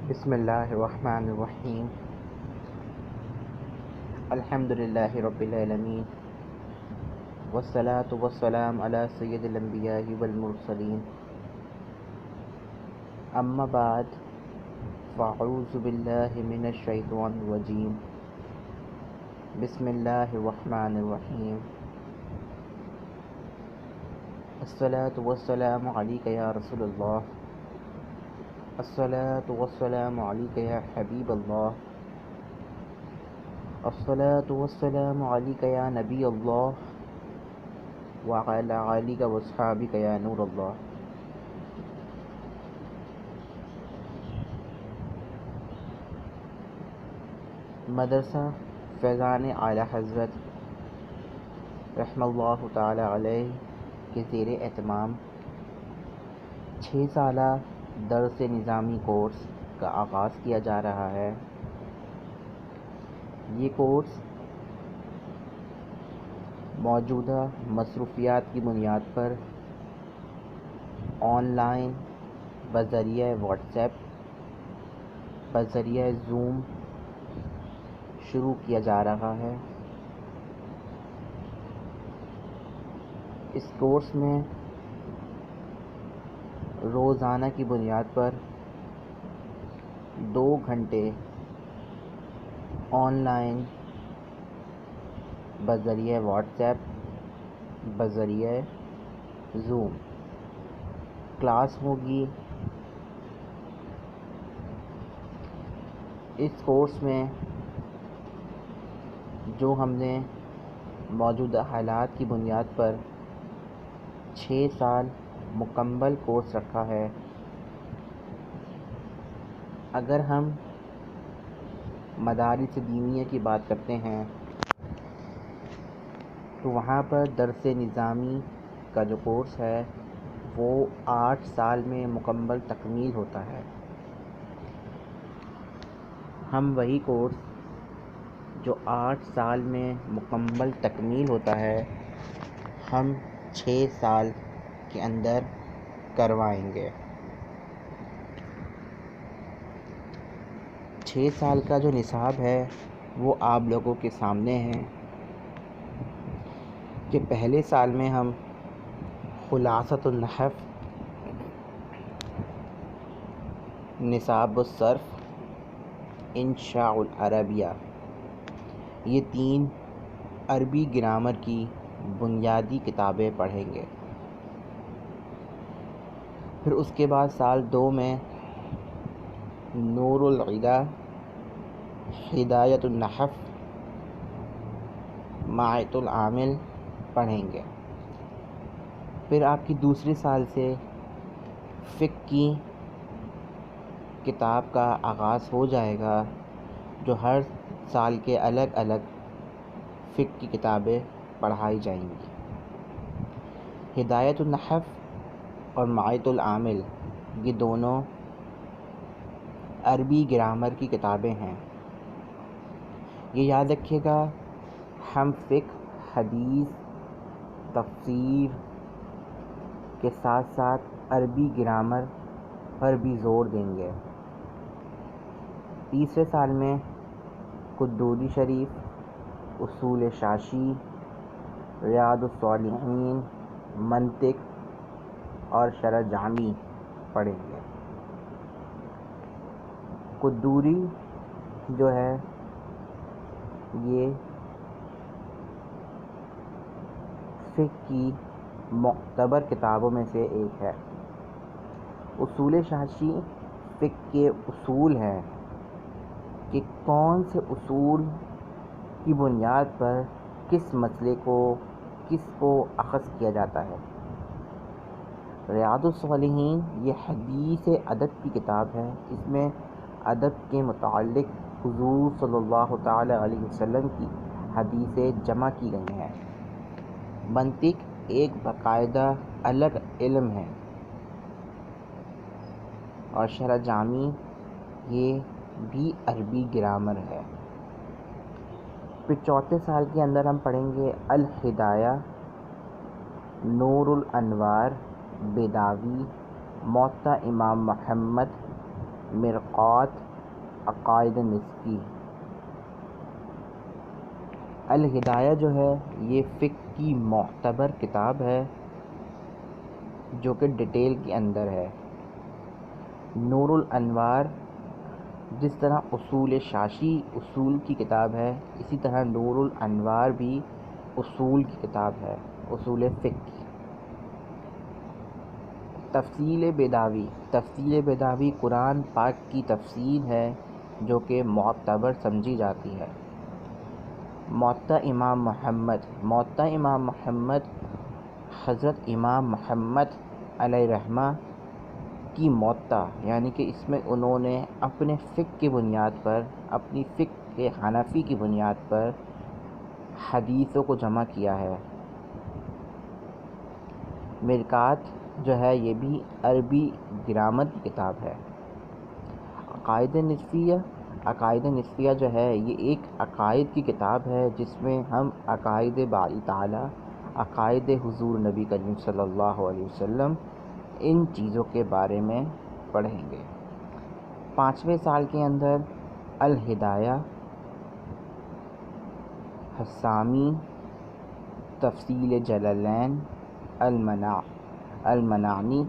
بسم اللہ الرحمن الرحیم الحمد للہ رب العالمین والصلاة والسلام علی سید الانبیاء والمرسلین اما بعد فاعوذ باللہ من الشیطان الرجیم بسم اللہ الرحمن الرحیم الصلاة والسلام علیک یا رسول اللہ الصلاة والسلام علیک یا حبیب اللہ الصلاة والسلام علیک یا نبی اللہ وعلی آلک واصحابک یا نور اللہ۔ مدرسہ فیضان اعلی حضرت رحمہ اللہ تعالی علیہ کے زیر اہتمام 6 سالہ درس نظامی کورس کا آغاز کیا جا رہا ہے۔ یہ کورس موجودہ مصروفیات کی بنیاد پر آن لائن بذریعہ واٹس ایپ بذریعہ زوم شروع کیا جا رہا ہے۔ اس کورس میں روزانہ کی بنیاد پر 2 گھنٹے آن لائن بذریعہ واٹس ایپ بذریعہ زوم کلاس ہوگی۔ اس کورس میں جو ہم نے موجودہ حالات کی بنیاد پر 6 سال مکمل کورس رکھا ہے، اگر ہم مدارس دینیہ کی بات کرتے ہیں تو وہاں پر درس نظامی کا جو کورس ہے وہ 8 سال میں مکمل تکمیل ہوتا ہے۔ ہم وہی کورس جو 8 سال میں مکمل تکمیل ہوتا ہے ہم 6 سال کے اندر کروائیں گے۔ 6 سال کا جو نصاب ہے وہ آپ لوگوں کے سامنے ہے کہ پہلے سال میں ہم خلاصۃ النحو، نصاب الصرف، انشاء العربیہ، یہ 3 عربی گرامر کی بنیادی کتابیں پڑھیں گے۔ پھر اس کے بعد سال 2 میں نور العلا، ہدایۃ النحو، مائۃ العامل پڑھیں گے۔ پھر آپ کی دوسرے سال سے فقہ کی کتاب کا آغاز ہو جائے گا، جو ہر سال کے الگ الگ فقہ کی کتابیں پڑھائی جائیں گی۔ ہدایۃ النحو اور مائۃ العامل یہ دونوں عربی گرامر کی کتابیں ہیں۔ یہ یاد رکھیے گا، ہم فقہ، حدیث، تفسیر کے ساتھ ساتھ عربی گرامر پر بھی زور دیں گے۔ تیسرے سال میں قدوری شریف، اصول شاشی، ریاض الصالحین، منطق اور شرح جامی پڑھیں گے۔ قدوری جو ہے یہ فقہ کی معتبر کتابوں میں سے ایک ہے۔ اصول شاشی فقہ کے اصول ہیں کہ کون سے اصول کی بنیاد پر کس مسئلے کو کس کو اخذ کیا جاتا ہے۔ ریاض الصالحین یہ حدیث ادب کی کتاب ہے، اس میں ادب کے متعلق حضور صلی اللہ تعالی علیہ وسلم کی حدیثیں جمع کی گئی ہیں۔ منطق ایک باقاعدہ الگ علم ہے، اور شرح جامی یہ بھی عربی گرامر ہے۔ پھر چوتھے سال کے اندر ہم پڑھیں گے الہدایہ، نور الانوار، بیضاوی، موطا امام محمد، مرقات عقائد نسفی۔ الہدایہ جو ہے یہ فقہ کی معتبر کتاب ہے جو کہ ڈیٹیل کے اندر ہے۔ نور الانوار جس طرح اصول شاشی اصول کی کتاب ہے، اسی طرح نور الانوار بھی اصول کی کتاب ہے، اصول فقہ کی۔ تفصیل بیضاوی قرآن پاک کی تفسیر ہے جو کہ معتبر سمجھی جاتی ہے۔ موطا امام محمد حضرت امام محمد علیہ رحمہ کی موطا، یعنی کہ اس میں انہوں نے اپنے فقہ کی بنیاد پر، اپنی فقہ حنفی کی بنیاد پر حدیثوں کو جمع کیا ہے۔ مرقات جو ہے یہ بھی عربی گرامر کی کتاب ہے۔ عقائد نسفیہ جو ہے یہ ایک عقائد کی کتاب ہے جس میں ہم عقائد باری تعالیٰ، عقائد حضور نبی کریم صلی اللہ علیہ وسلم، ان چیزوں کے بارے میں پڑھیں گے۔ 5ویں سال کے اندر الہدایہ، حسامی، تفصیل جلالین، المنانی،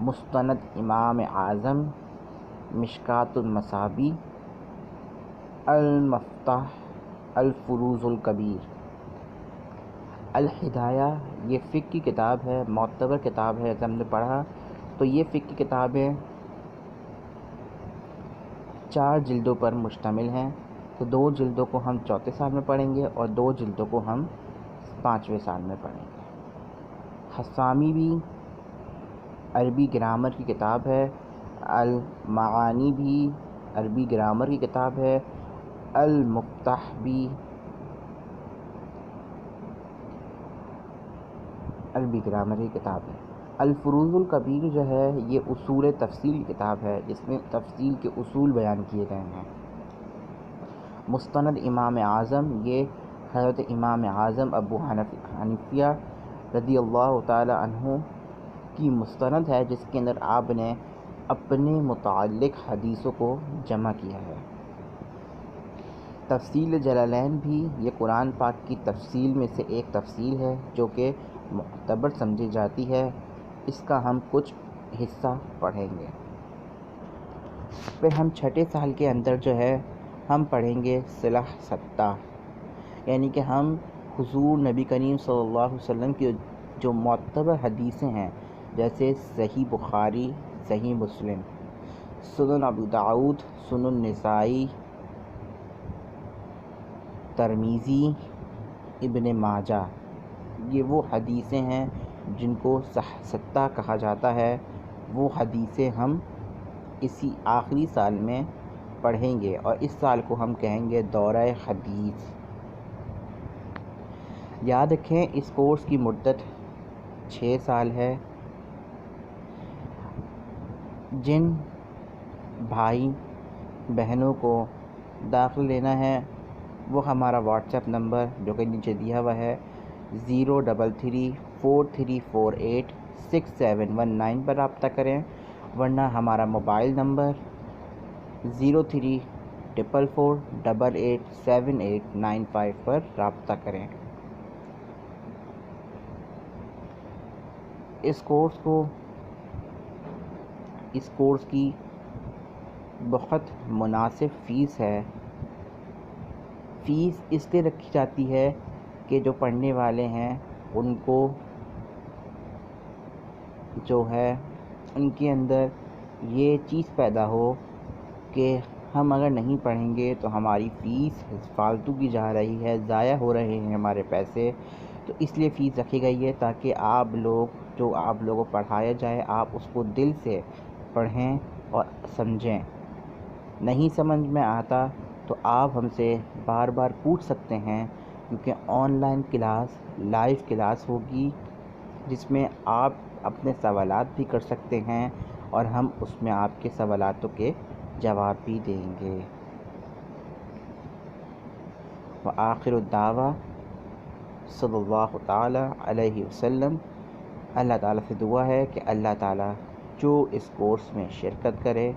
مستند امام اعظم، مشکوٰۃ المصابیح، المفتاح، الفروز الکبیر۔ الہدایہ یہ فقہ کی کتاب ہے، معتبر کتاب ہے۔ جب ہم نے پڑھا تو یہ فقہ کی کتابیں 4 جلدوں پر مشتمل ہیں، تو 2 جلدوں کو ہم چوتھے سال میں پڑھیں گے اور 2 جلدوں کو ہم 5ویں سال میں پڑھیں گے۔ حسامی بھی عربی گرامر کی کتاب ہے، المعانی بھی عربی گرامر کی کتاب ہے، المفتاح بھی عربی گرامر کی کتاب ہے۔ الفروز الکبیر جو ہے یہ اصول تفصیل کی کتاب ہے جس میں تفصیل کے اصول بیان کیے گئے ہیں۔ مستند امام اعظم یہ حضرت امام اعظم ابو حنیفہ رضی اللہ تعالی عنہ کی مستند ہے جس کے اندر آپ نے اپنے متعلق حدیثوں کو جمع کیا ہے۔ تفصیل جلالین بھی یہ قرآن پاک کی تفصیل میں سے ایک تفصیل ہے جو کہ معتبر سمجھی جاتی ہے۔ اس کا ہم کچھ حصہ پڑھیں گے۔ پھر ہم 6 سال کے اندر جو ہے ہم پڑھیں گے صلح ستہ، یعنی کہ ہم حضور نبی کریم صلی اللہ علیہ وسلم کی جو معتبر حدیثیں ہیں جیسے صحیح بخاری، صحیح مسلم، سنن ابو داؤد، سنن نسائی، ترمذی، ابن ماجہ، یہ وہ حدیثیں ہیں جن کو صحیح ستہ کہا جاتا ہے۔ وہ حدیثیں ہم اسی آخری سال میں پڑھیں گے اور اس سال کو ہم کہیں گے دورہ حدیث۔ یاد رکھیں اس کورس کی مدت 6 سال ہے۔ جن بھائی بہنوں کو داخل لینا ہے وہ ہمارا واٹس ایپ نمبر جو کہ نیچے دیا ہوا ہے 03343486719 پر رابطہ کریں، ورنہ ہمارا موبائل نمبر 0344487895 پر رابطہ کریں۔ اس کورس کی بہت مناسب فیس ہے۔ فیس اس لیے رکھی جاتی ہے کہ جو پڑھنے والے ہیں ان کو جو ہے ان کے اندر یہ چیز پیدا ہو کہ ہم اگر نہیں پڑھیں گے تو ہماری فیس فالتو کی جا رہی ہے، ضائع ہو رہے ہیں ہمارے پیسے، تو اس لیے فیس رکھی گئی ہے تاکہ آپ لوگوں کو پڑھایا جائے آپ اس کو دل سے پڑھیں اور سمجھیں۔ نہیں سمجھ میں آتا تو آپ ہم سے بار بار پوچھ سکتے ہیں، کیونکہ on line class live class ہوگی جس میں آپ اپنے سوالات بھی کر سکتے ہیں اور ہم اس میں آپ کے سوالاتوں کے جواب بھی دیں گے۔ وآخر الدعویٰ صلی اللہ تعالی علیہ وسلم۔ اللہ تعالیٰ سے دعا ہے کہ اللہ تعالیٰ جو اس کورس میں شرکت کرے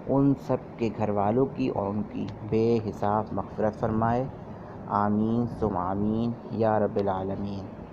ان سب کے گھر والوں کی اور ان کی بے حساب مغفرت فرمائے۔ آمین ثم آمین یا رب العالمین۔